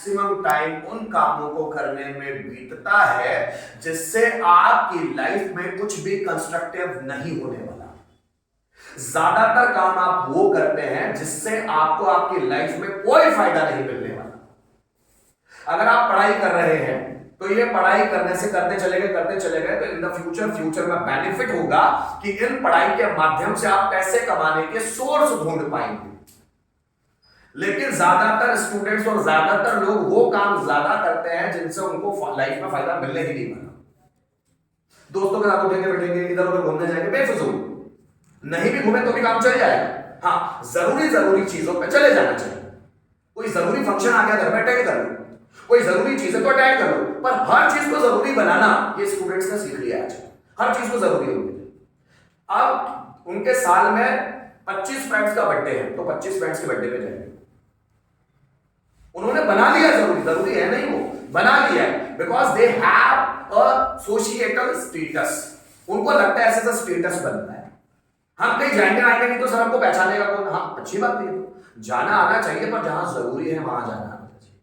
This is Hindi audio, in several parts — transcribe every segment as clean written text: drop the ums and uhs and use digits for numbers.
मैक्सिमम टाइम उन कामों को करने में बीतता है जिससे आपकी लाइफ में कुछ भी कंस्ट्रक्टिव नहीं होने वाला। ज्यादातर काम आप वो करते हैं जिससे आपको आपकी लाइफ में कोई फायदा नहीं मिलने वाला। अगर आप पढ़ाई कर रहे हैं तो ये पढ़ाई करने से करते चले गए तो इन द फ्यूचर में बेनिफिट होगा कि इन पढ़ाई के माध्यम से आप पैसे कमाने के सोर्स ढूंढ पाएंगे। लेकिन ज्यादातर स्टूडेंट्स और ज्यादातर लोग वो काम ज्यादा करते हैं जिनसे उनको लाइफ में फायदा मिलने ही नहीं वाला। दोस्तों के साथ उठेंगे बैठेंगे, इधर उधर घूमने जाएंगे, बेफिजूल। नहीं भी घूमे तो भी काम चल जाएगा। हाँ, जरूरी चीजों पे चले जाना चाहिए। कोई जरूरी फंक्शन आ गया घर में, अटेंड कर लो। कोई जरूरी चीज है तो अटेंड कर लो। पर हर चीज को जरूरी बनाना ये स्टूडेंट्स ने सीख लिया आज। हर चीज को जरूरी होगी। अब उनके साल में 25 फ्रेंड्स का बर्थडे है तो 25 फ्रेंड्स के बर्थडे पे जाएंगे। उन्होंने बना लिया, जरूरी है नहीं, वो बना लिया है because they have a societal status. उनको लगता है ऐसे स्टेटस बनता है। हम कहीं जाएंगे आएंगे नहीं तो सर हमको पहचानेगा कौन? हाँ, अच्छी बात नहीं, जाना आना चाहिए, पर जहां जरूरी है वहां जाना आना चाहिए।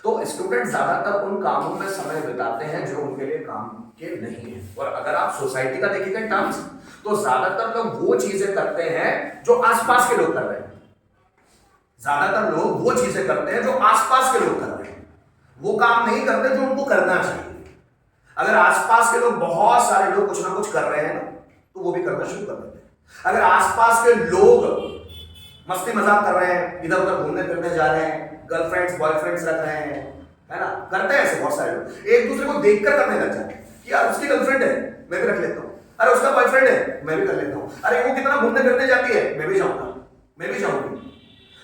तो स्टूडेंट ज्यादातर उन कामों में समय बिताते हैं जो उनके लिए काम के नहीं है। और अगर आप सोसाइटी का देखिएगा टर्म्स, तो ज्यादातर लोग वो चीजें करते हैं जो आसपास के लोग कर रहे हैं। ज्यादातर लोग वो चीजें करते हैं जो आसपास के लोग कर रहे हैं, वो काम नहीं करते जो उनको करना चाहिए। अगर आसपास के लोग, बहुत सारे लोग कुछ ना कुछ कर रहे हैं ना, तो वो भी करना शुरू कर देते हैं। अगर आसपास के लोग मस्ती मजाक कर रहे हैं, इधर उधर घूमने फिरने जा रहे हैं, गर्लफ्रेंड्स बॉयफ्रेंड्स रख रहे हैं, है ना, करते हैं ऐसे बहुत सारे लोग। एक दूसरे को देखकर करने लग जाते हैं कि यार उसकी गर्लफ्रेंड है, मैं भी रख लेता हूं। अरे उसका बॉयफ्रेंड है, मैं भी कर लेता हूं। अरे वो कितना घूमने फिरने जाती है, मैं भी जाऊंगा, मैं भी जाऊंगी।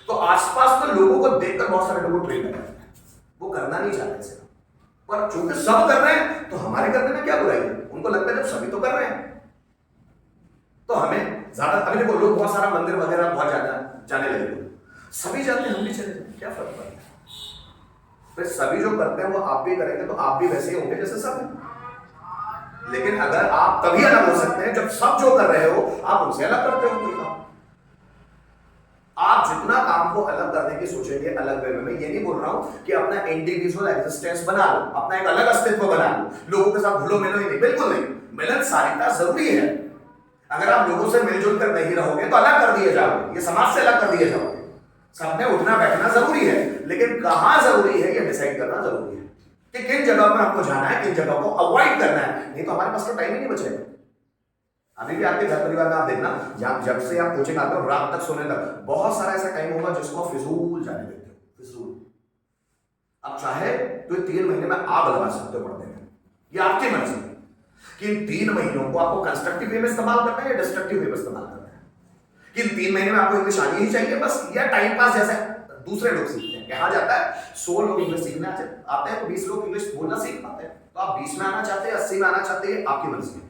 तो आसपास के लोगों को देखकर बहुत सारे लोगों को ट्रेन कर जाते हैं। वो करना नहीं चाहते सिर्फ, पर चूंकि सब कर रहे हैं तो हमारे करने में क्या बुराई है। उनको लगता है जब सभी तो कर रहे हैं तो हमें ज्यादा। अभी देखो, लोग बहुत सारा मंदिर वगैरह बहुत ज्यादा जाने लगे, सभी जाते हैं, हम भी चले जाते, क्या फर्क पड़ता है? फिर सभी जो करते हैं वो आप भी करेंगे तो आप भी वैसे ही होंगे जैसे सब है। लेकिन अगर आप तभी अलग हो सकते हैं जब सब जो कर रहे हो आप उनसे अलग करते हो कोई काम। आप जितना काम को अलग करने की सोचेंगे, अलग वे में, ये नहीं बोल रहा हूं कि अपना इंडिविजुअल एग्जिस्टेंस बना लो, अपना एक अलग अस्तित्व बना लो, लोगों के साथ घुलो मिलो ही नहीं, बिल्कुल नहीं। मिलनसारिता जरूरी है। अगर आप लोगों से मिलजुल कर नहीं रहोगे तो अलग कर दिए जाओगे, ये समाज से अलग कर दिए जाओगे। सब में उठना बैठना जरूरी है, लेकिन कहां जरूरी है ये डिसाइड करना जरूरी है कि किन जगह पर हमको जाना है, किन जगह को अवॉइड करना है। नहीं तो हमारे पास तो टाइम ही नहीं बचेगा। अभी भी आपके घर परिवार में आप देखना, जब से आप कोचिंग आते हो रात तक सोने तक, बहुत सारा ऐसा टाइम होगा जिसको फिजूल जाने देते हो, फिजूल। अब चाहे तो 3 महीने में आप लगा सकते हो पढ़ने में, ये आपकी मर्जी है कि 3 महीनों को आपको कंस्ट्रक्टिव वे में इस्तेमाल करना है या डिस्ट्रक्टिव वे में इस्तेमाल करना है। कि 3 महीने में आपको इंग्लिश आनी ही चाहिए बस, या टाइम पास जैसे दूसरे लोग सीखते हैं। कहा जाता है 100 लोग इंग्लिश सीखना आते हैं तो 20 लोग इंग्लिश बोलना सीख पाते हैं। तो आप 20 में आना चाहते हैं, 80 में आना चाहते हैं, आपकी मर्जी है,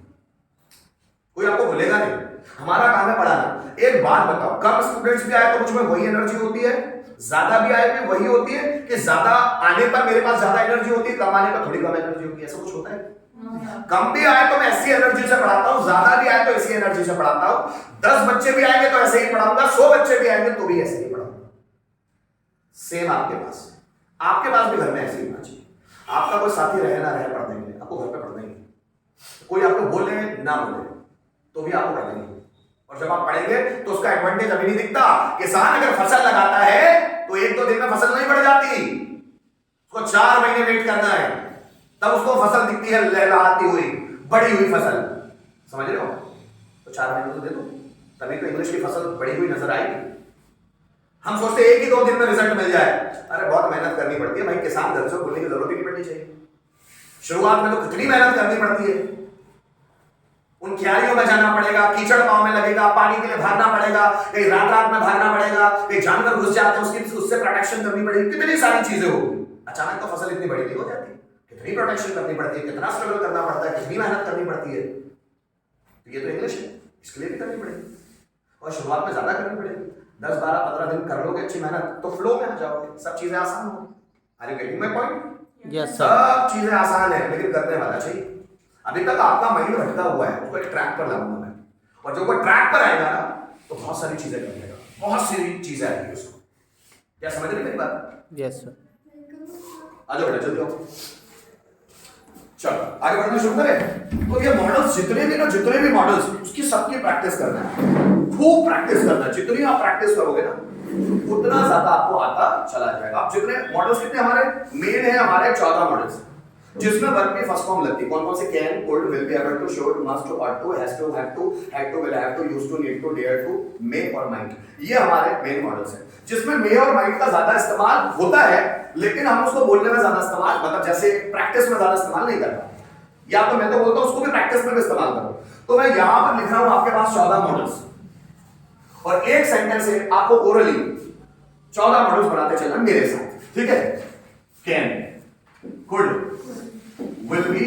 कोई आपको बोलेगा नहीं। हमारा काम है पढ़ाना। एक बात बताओ, कम स्टूडेंट्स भी आए तो मुझ में वही एनर्जी होती है, ज्यादा भी आए भी वही होती है, कि ज्यादा आने पर मेरे पास ज्यादा एनर्जी होती है, कम आने पर थोड़ी कम एनर्जी होती है? ऐसा कुछ होता है? कम भी आए तो मैं ऐसी एनर्जी से पढ़ाता हूं, ज्यादा भी आए तो ऐसी एनर्जी से पढ़ाता हूं। 10 बच्चे भी आएंगे तो ऐसे ही पढ़ाऊंगा, 100 बच्चे भी आएंगे तो भी ऐसे ही पढ़ाऊंगा। सेम आपके पास भी घर में ऐसे ही होना चाहिए। आपका कोई साथी रहे ना रहे पढ़ने के लिए, आपको घर पे पढ़ना ही है। कोई आपको बोले ना बोले तो भी आपको पढ़ना ही है। और जब आप पढ़ेंगे तो उसका एडवांटेज अभी नहीं दिखता। किसान अगर फसल लगाता है तो 1-2 दिन में फसल नहीं बढ़ जाती, उसको 4 महीने वेट करना है, तब उसको फसल दिखती है लहलहाती हुई, बड़ी हुई फसल। समझ रहे हो? तो 4 महीने तो दे दो, तभी तो इंग्लिश की फसल बड़ी हुई नजर आएगी। हम सोचते 1 ही 2 दिन में रिजल्ट मिल जाए। अरे बहुत मेहनत करनी पड़ती है भाई, किसान घर से बोलने की जरूरत ही नहीं पड़नी चाहिए। शुरुआत में तो कितनी मेहनत करनी पड़ती है, उन क्यारियों में जाना पड़ेगा, कीचड़ पांव में लगेगा, पानी के लिए भागना पड़ेगा, कहीं रात में भागना पड़ेगा, कहीं जानवर घुस जाते हैं उससे प्रोटेक्शन करनी पड़ेगी, कितनी सारी चीजें होगी। अचानक तो फसल इतनी बड़ी नहीं हो जाती, कितनी प्रोटेक्शन करनी पड़ती है, कितना स्ट्रगल करना पड़ता है, कितनी मेहनत करनी पड़ती है। तो ये तो इंग्लिश है, इसके लिए भी करनी पड़ेगी और शुरुआत में ज्यादा करनी पड़ेगी। 10, 12, 15 दिन कर लोगे अच्छी मेहनत तो फ्लो में आ जाओगे, सब चीजें आसान होंगी। Are you getting my point? Yes sir. सब चीजें आसान है, लेकिन करने वाला चाहिए। अभी तक आपका माइंड भटका हुआ है, उसको एक ट्रैक पर लाऊंगा मैं, और जब वो ट्रैक पर आएगा ना तो बहुत सारी चीजें कर लेगा, बहुत सारी चीजें आएगी उसको। क्या समझ रहे मेरी बात? Yes sir. आ जाओ बेटा जल्दी आओ। चलो आगे बढ़ना शुरू करें। तो ये मॉडल्स जितने भी मॉडल्स उसकी सबकी प्रैक्टिस करना है, खूब प्रैक्टिस करना है। जितनी आप प्रैक्टिस करोगे ना उतना ज्यादा आपको आता चला जाएगा। आप जितने मॉडल्स कितने हमारे मेन है, हमारे 14 मॉडल्स जिसमें वर्ब की फर्स्ट फॉर्म लगती है। कौन कौन से? Can, could, will be, able to, should, must, ought to, has to, have to, will have to, used to, need to, dare to, may और माइट। ये हमारे मेन मॉडल्स हैं जिसमें मे और माइट का ज्यादा इस्तेमाल होता है, लेकिन हम उसको बोलने में ज्यादा इस्तेमाल मतलब जैसे प्रैक्टिस में ज्यादा इस्तेमाल नहीं करते। या तो मैं तो बोलता हूं उसको भी प्रैक्टिस में भी इस्तेमाल करो। तो मैं यहां पर लिख रहा हूं आपके पास 14 मॉडल्स और एक सेंटेंस से आपको ओरली 14 मॉडल्स बनाते चलना मेरे साथ, ठीक है? Can, could, will be,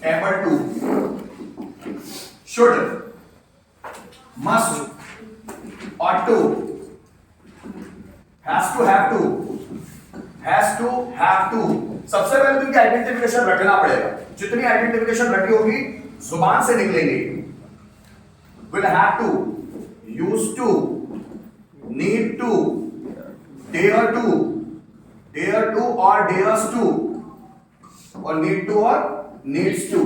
able to, should, must, ought to, has to, have to, सबसे पहले तो इनकी आइडेंटिफिकेशन रखना पड़ेगा। जितनी आइडेंटिफिकेशन रखी होगी जुबान से निकलेंगे। will have to, used to, need to, dare to or dares to और नीड टू और नीड्स टू।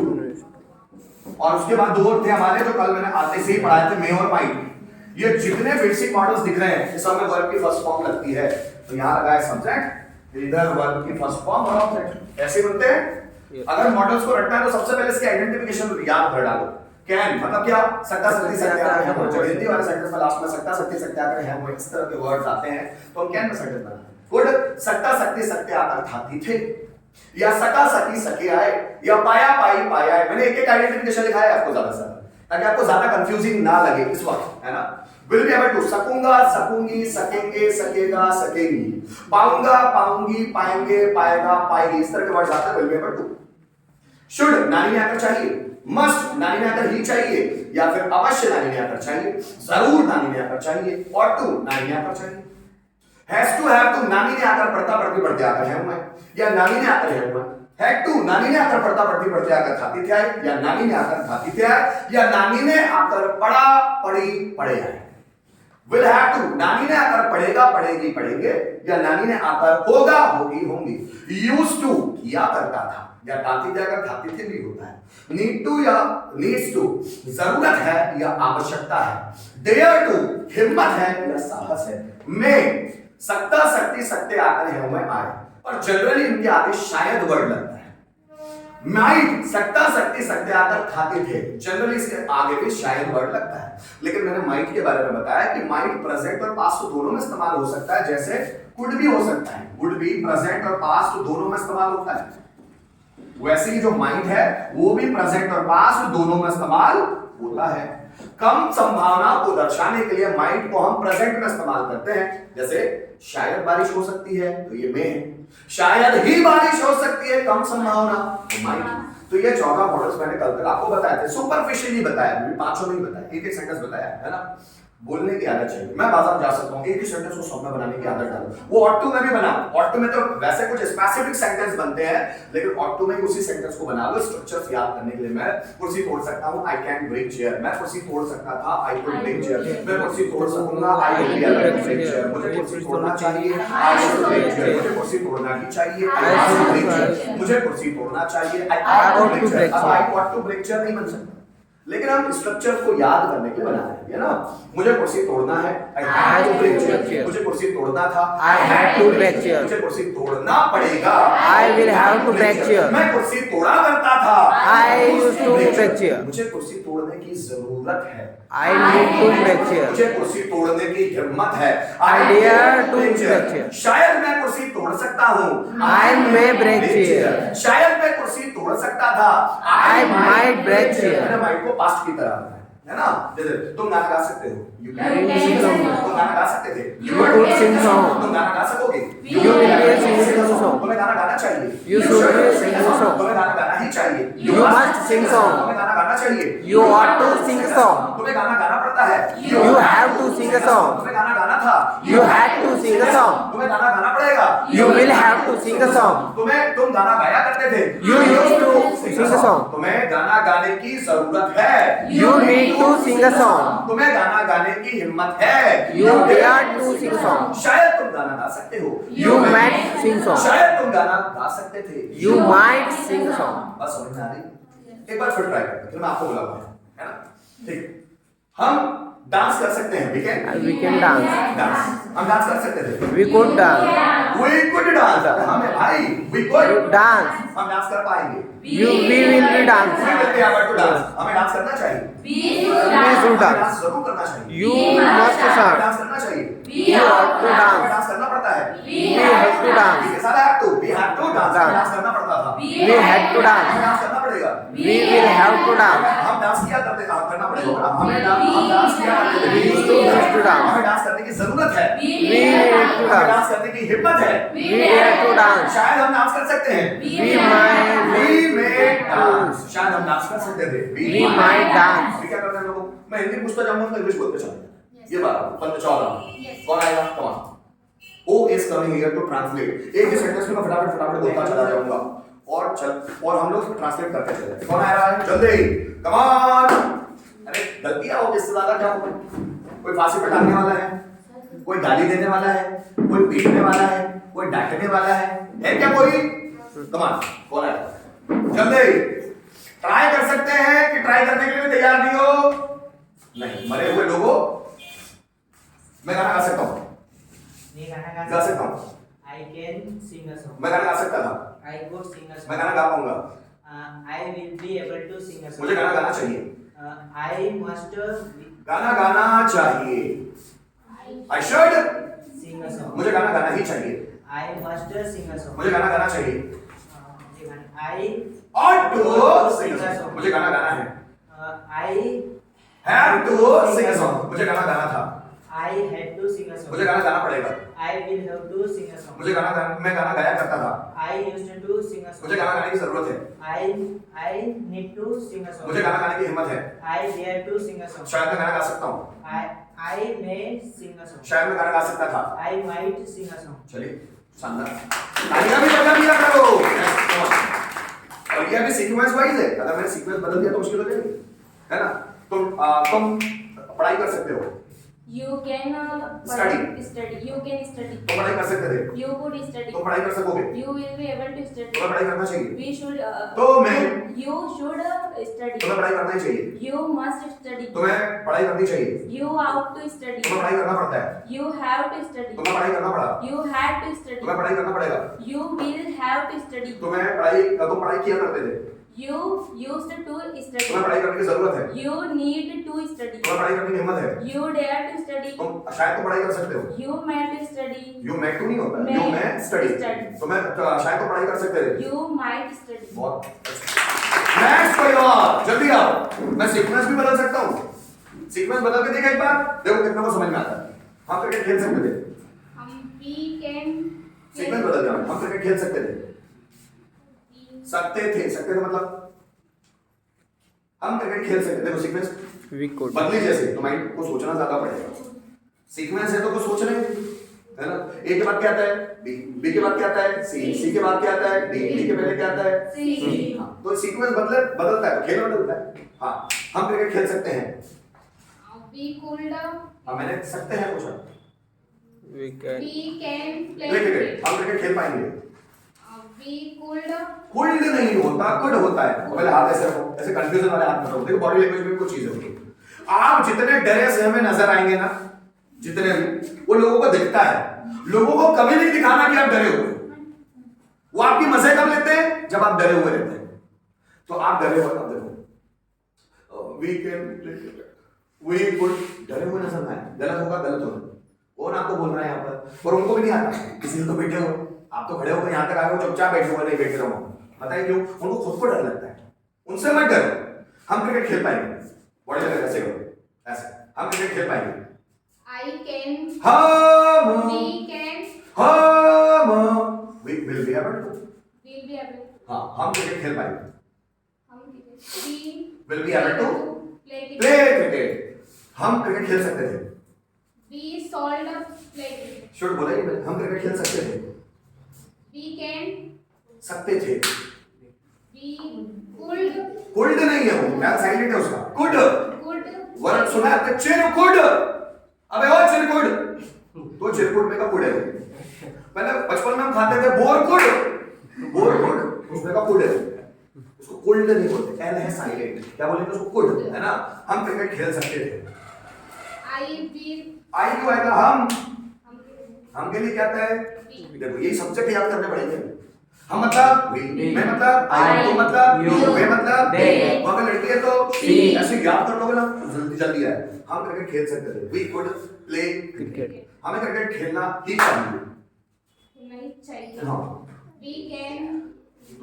और उसके बाद दो थे हमारे जो कल मैंने आते से ही पढ़ाए थे, मे और माइट। ये जितने बेसिक मॉडल्स दिख रहे हैं इस सब में वर्ब की फर्स्ट फॉर्म लगती है। तो यहां लगा है सब्जेक्ट, इधर वर्ब की फर्स्ट फॉर्म और ऑब्जेक्ट, ऐसे बनते हैं। अगर मॉडल्स को रखना है तो सबसे पहले इसकी आइडेंटिफिकेशन याद कर डालो। कैन मतलब क्या? सकता सकती सत्याग्रह है। जब हिंदी वाले सेंटेंस में लास्ट में सकता सकती सत्याग्रह है वो इस तरह के वर्ड्स आते हैं तो हम कैन में सेंटेंस बनाते हैं। गुड, सकता सकती सत्याग्रह खाती थे, या सका सकी सके आए, या पाया पाई पाया है। मैंने एक एक आइडेंटिफिकेशन लिखा है आपको ज्यादा से ताकि आपको ज्यादा कंफ्यूजिंग ना लगे इस वक्त, है ना? विल बी एबल टू, सकूंगा, सकूंगी, सकेंगे, सकेगा, सकेंगी, पाऊंगा, पाऊंगी, पाएंगे, पाएगा, पाएगी, इस तरह के वर्ड्स आते हैं will be able to. Should नानी ने आकर चाहिए, मस्ट नानी ने आकर ही चाहिए, या फिर अवश्य नानी ने आकर चाहिए, जरूर नानी ने आकर चाहिए, और टू नानी ने आकर चाहिए। हैज टू, हैव टू नानी ने आकर पढ़ता पढ़ती पढ़ते आकर है मैं, या नानी ने आकर है मैं। हैड टू नानी ने आकर पढ़ता पढ़ती पढ़ते आकर खाती थे आए, या नानी ने आकर खाती थे आए, या नानी ने आकर पढ़ा पढ़ी पढ़े आए। विल हैव टू नानी ने आकर पढ़ेगा पढ़ेगी पढ़ेंगे, या नानी ने आकर होगा होगी होंगी। यूज्ड टू किया करता था, या खाती थे आकर खाती थे भी होता है। नीड टू या नीड्स टू जरूरत है या आवश्यकता है। डेयर टू हिम्मत है या साहस है। में सकता सकती सकते आकर है मैं आए, और जनरली इनके आगे शायद वर्ड लगता है। माइट सकता सकती सकते आकर खाते थे, जनरली इसके आगे भी शायद वर्ड लगता है। लेकिन मैंने माइट के बारे में बताया कि माइट प्रेजेंट और पास्ट दोनों में इस्तेमाल हो सकता है, जैसे कुड भी हो सकता है। कुड भी प्रेजेंट और पास्ट दोनों में इस्तेमाल होता है, वैसे ही जो माइट है वो भी प्रेजेंट और पास्ट दोनों में इस्तेमाल होता है। कम संभावना को दर्शाने के लिए माइट को हम प्रेजेंट में इस्तेमाल करते हैं, जैसे शायद बारिश हो सकती है तो ये में है, शायद ही बारिश हो सकती है कम संभावना तो माइट। तो ये 14 मॉडल्स मैंने कल तक आपको बताए थे, सुपरफिशियली बताया, अभी 500 नहीं बताया, एक एक सेंटेंस बताया है ना। बोलने की आदत चाहिए। मैं बाजार जा सकता हूँ, एक ही सेंटेंस को सब में बनाने की आदत डालो। वो ऑट टू में भी बना, ऑट टू में तो वैसे कुछ स्पेसिफिक सेंटेंस बनते हैं, लेकिन ऑट टू में उसी सेंटेंस को बना लो। स्ट्रक्चर्स याद करने के लिए मैं कुर्सी तोड़ सकता हूँ, आई कैन ब्रेक चेयर। मैं कुर्सी तोड़ सकता था, आई कुड ब्रेक चेयर। मैं कुर्सी तोड़ सकूंगा, I will be able to break chair. मुझे कुर्सी तोड़ना चाहिए, आई शुड ब्रेक चेयर। मुझे कुर्सी तोड़ना ही चाहिए, आई शुड ब्रेक चेयर। मुझे कुर्सी तोड़ना चाहिए, I want to break chair. अब I want to break chair नहीं बन सकता, लेकिन हम स्ट्रक्चर को याद करने के लिए बना रहे हैं ना। मुझे कुर्सी तोड़ना है, I had to break chair. मुझे कुर्सी तोड़ना था, I had to break chair. मुझे कुर्सी तोड़ना पड़ेगा, I will have to break chair. मैं कुर्सी तोड़ा करता था, I used to break chair. मुझे कुर्सी तोड़ने की जरूरत है, I need to break chair. मुझे कुर्सी तोड़ने की हिम्मत है, I dare to break chair. शायद मैं कुर्सी तोड़ सकता हूँ, आई मे ब्रेक चेयर। शायद मैं कुर्सी तोड़ सकता था, आई माइट ब्रेक चेयर। मैंने माइट को पास्ट की तरह है ना। जैसे तुम गाना गा सकते हो, यू कैन सिंग सॉन्ग। तुम गाना गा सकते थे, यू कुड सिंग सॉन्ग। तुम गाना गा सकोगे, यू विल सिंग सॉन्ग। तुम्हें गाना गाना चाहिए, यू शुड सिंग सॉन्ग। तुम्हें गाना गाना ही चाहिए, यू मस्ट सिंग सॉन्ग। तुम्हें गाना गाना चाहिए, you ought to sing song. तुम्हें गाना गाना पड़ता पड़ता है। You have to sing a song. तुम्हें गाना गाना था। You had to sing a song. तुम्हें गाना गाना पड़ेगा। You will have to sing a song. तुम गाना गाया करते थे। You used to sing a song. तुम्हें गाना गाने की जरूरत है। You need to sing a song. तुम्हें गाना गाने की हिम्मत है। You dare to sing a song. शायद तुम गाना गा सकते हो। You might sing song. शायद तुम गाना गा सकते थे। You might sing a song. बस समझ में आ रही? एक बार फिर ट्राई करते हैं, फिर मैं आपको बुलाऊंगा, है ना? ठीक। हम डांस कर सकते हैं, ठीक है? We can dance. डांस, हम डांस कर सकते थे। We could dance. We could dance. हमें भाई, we could Dance. हम डांस कर पाएंगे। We will be dance. We will be able to dance. हमें डांस करना चाहिए। We should हमें dance. डांस जरूर करना चाहिए। You must हमें dance. डांस करना चाहिए। You ought to हमें dance. डांस करना पड़ता है। We have to dance. We have to. We have to dance. हमें डांस करना पड़ता था। We had to हमें dance. डांस करना पड़ेगा। We will have to dance. हम डांस किया करते थे, करना पड़ेगा। हम डांस किया करते थे। We used to dance. हमें डांस करने की जरूरत है। We need to हमें dance. डांस करने की हिम्मत है। We dare to dance. शायद हम डांस कर सकते हैं। We might dance. शायद हम डांस कर सकते थे। We might dance. अभी क्या करते हैं लोगों? मैं हिंदी पूछता जाऊंगा तो इंग्लिश बोलते चलेंगे। ये बात पंद्रह चौदह कौन आएगा? कौन? O is coming here to translate. एक ही सेंटेंस में मैं फटाफट बोलता चला जाऊंगा और हम लोग ट्रांसलेट करते चले। कौन आ रहा है? जल्दी, कम ऑन। अरे गलतियां हो, इससे ज्यादा क्या होगा? कोई फांसी पे डालने वाला है, कोई गाली देने वाला है, कोई पीटने वाला है, कोई डांटने वाला है क्या कोई? कम ऑन, कौन आएगा? जल्दी। ट्राई कर सकते हैं कि ट्राई करने के लिए तैयार नहीं हो? नहीं, मरे हुए लोगों। मैं गाना गा सकता हूँ। गा सकता हूँ। I can sing a song. मैं गाना गा सकता था। I could sing a song. मैं गाना गा पाऊंगा। I will be able to sing a song. मुझे गाना गाना चाहिए। I must गाना गाना चाहिए। I should sing a song. मुझे गाना गाना ही चाहिए। I must sing a song. मुझे गाना गाना चाहिए। I ought to sing a song। मुझे गाना गाना है। I have to sing a song। मुझे गाना गाना था। I had to sing a song. मुझे गाना गाना पड़ेगा। I will have to sing a song. मुझे मैं गाना गाया करता था। I used to sing a song. मुझे गाना गाने की जरूरत है। I need to sing a song. मुझे गाना गाने की हिम्मत है। I dare to sing a song. शायद मैं गाना गा सकता हूँ। I may sing a song. शायद मैं गाना गा सकता था। I might sing a song. चलिए, शानदार। तालियां भी बजा दिया करो। और ये अभी सीक्वेंस वाइज है। अगर मैंने सीक्वेंस बदल दिया तो मुश्किल हो जाएगी, है ना? तुम पढ़ाई कर सकते हो। You can Study. You can study. तुम पढ़ाई कर सकते थे। You could study. तुम पढ़ाई कर सकोगे। You will be able to study. तुम्हें पढ़ाई करना चाहिए। We should. तो मैं You should study. तुम्हें पढ़ाई करना ही चाहिए। You must study. तुम्हें पढ़ाई करनी चाहिए। You have to study. तुम्हें पढ़ाई करना पड़ता है। You have to study. तुम्हें पढ़ाई करना पड़ा। You had to study. तुम्हें पढ़ाई करना पड़ेगा। You will have to study. तुम पढ़ाई किया करते थे। You used to तुम्हें study. पढ़ाई करने की जरूरत है। You need to study. तुम्हें पढ़ाई करने की हिम्मत है। You dare to study. तुम शायद तो पढ़ाई कर सकते हो। You might study. यू मैं तो नहीं होता। मैं यू मैं स्टडी। study. तुम्हें शायद तो पढ़ाई कर सकते थे। You might study. बहुत नेक्स्ट कोई और जल्दी आओ। मैं सीक्वेंस भी बदल सकता हूँ। सीक्वेंस बदल के देखा एक बार, देखो कितना को समझ में आता है। हम क्रिकेट खेल सकते थे। We can. सीक्वेंस बदल गया। हम क्रिकेट खेल सकते थे। सकते थे मतलब हम क्रिकेट खेल सकते थे। देखो सीक्वेंस We could. बदली जैसे तो माइंड को सोचना ज्यादा पड़ेगा। सीक्वेंस है तो कुछ सोच रहे है ना? ए के बाद क्या आता है? बी के बाद क्या आता है? सी के बाद क्या आता है? डी के पहले क्या आता है? C. हाँ, तो सीक्वेंस बदलता है तो खेल बदलता है। हाँ, हम क्रिकेट खेल सकते हैं। We could. हाँ, मैंने सकते हैं पूछा। We can. We can play cricket cricket. हम क्रिकेट खेल पाएंगे। We could. कुल्ड नहीं होता, कुड होता है। पहले हाथ ऐसे रखो, ऐसे कंफ्यूजन वाले हाथ रखो। देखो बॉडी लैंग्वेज में कुछ चीजें होती है। आप जितने डरे से हमें नजर आएंगे ना, जितने भी, वो लोगों को दिखता है। लोगों को कभी नहीं दिखाना कि आप डरे हुए। वो आपकी मजे कब लेते हैं? जब आप डरे हुए रहते हैं। तो आप डरे हुए कब देखो? वी कुड डरे हुए नजर आए। गलत होगा, गलत होगा। कौन आपको बोल रहा है यहाँ पर? और उनको भी नहीं आता। किसी तो बैठे हो, आप तो खड़े होकर यहाँ तक आए हो, चुपचाप बैठे हुए नहीं बैठे रहो। बताइए क्यों? उनको खुद को डर लगता है। उनसे मत डरो। हम क्रिकेट खेल पाएंगे। बॉडी लैंग्वेज ऐसे करो, ऐसे। हम क्रिकेट खेल पाएंगे। I can. हम We can. we will be able to। We'll be able. हाँ, हम क्रिकेट खेल पाएंगे। हम cricket. We will be able to play cricket. play cricket। हम क्रिकेट खेल सकते थे। We sold play cricket. Should बोला ही मैंने, हम क्रिकेट खेल सकते थे। We can. सकते थे। We could. कुड नहीं है वो, मैं साइलेंट है उसका। Could Could. वर्ड सुना है आपने? चिरकुट। अबे ओ चिरकुट, तो चिरकुट में का कुड है। पहले बचपन में हम खाते थे बोरकुड, बोरकुड उसमें का कुड है, उसको कुल्ड नहीं बोलते, एल है साइलेंट, क्या बोलेंगे उसको? कुड, है ना। हम क्रिकेट खेल सकते थे। We. आई क्यों आएगा? हम हम हम के लिए क्या आता है? We. देखो यही सब्जेक्ट याद करने पड़ेंगे। हम मतलब वी, मैं मतलब आई, I, तो मतलब you, वे मतलब they, वो अगर लड़की है तो she, ऐसे याद कर लोगे ना जल्दी जल्दी है। हम क्रिकेट खेल सकते थे। We could play cricket. हमें क्रिकेट खेलना ही चाहिए। नहीं चाहिए. हाँ, We can.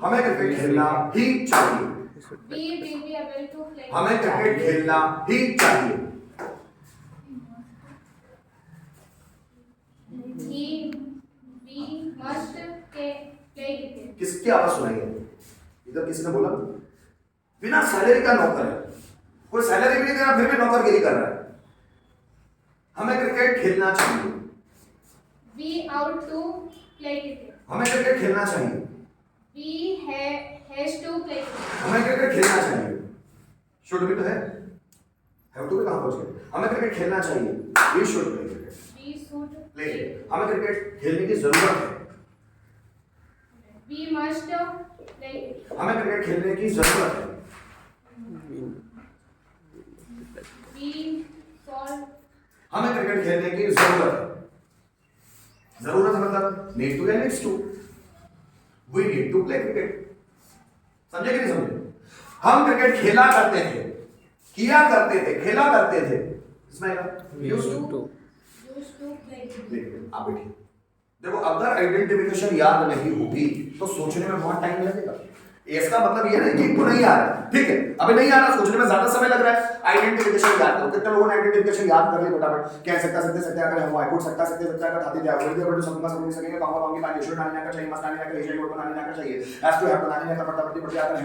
हमें क्रिकेट खेलना ही चाहिए। We will be able to play. हमें क्रिकेट खेलना ही चाहिए। We must play cricket. किसकी आवाज सुनाई है? इधर किसी ने बोला बिना सैलरी का नौकर है, कोई सैलरी भी नहीं दे रहा फिर भी नौकरगिरी कर रहा है। हमें क्रिकेट खेलना चाहिए। We out to play cricket. हमें क्रिकेट खेलना चाहिए। We has to play cricket. हमें क्रिकेट खेलना चाहिए। शुड भी तो है, हैव टू भी कहां पहुंच गए? हमें क्रिकेट खेलना चाहिए। We should play cricket. We should play play. Cricket. हमें क्रिकेट खेलने की जरूरत है। We must play cricket. हमें क्रिकेट खेलने की जरूरत है। We solve. हमें क्रिकेट खेलने की जरूरत है। जरूरत है मतलब नीड टू या needs to. We need to play cricket. समझे कि नहीं समझे? हम क्रिकेट खेला करते थे, किया करते थे, खेला करते थे। इसमें used to. Used to play cricket. लेकिन आप बैठिए। देखो अगर आइडेंटिफिकेशन याद नहीं होगी तो सोचने में बहुत टाइम लगेगा। इसका मतलब ये नहीं कि तो नहीं आ रहा, ठीक है, अभी नहीं आ रहा, सोचने में ज्यादा समय लग रहा है। आइडेंटिफिकेशन याद करो। कितने लोगों ने आइडेंटिफिकेशन याद कर ली फटाफट? कह सकता सकते सकते अगर हम आई कुड सकता सकते सकता अगर खाते जाओ बोल दिया सकूंगा सकूंगी सकेंगे पाऊंगा पाऊंगी पानी शुरू नानी ना कर चाहिए मस्त नानी ना कर चाहिए बोल नानी ना कर चाहिए हैज टू हैव तो नानी ना कर पड़ता पड़ती पड़ती आकर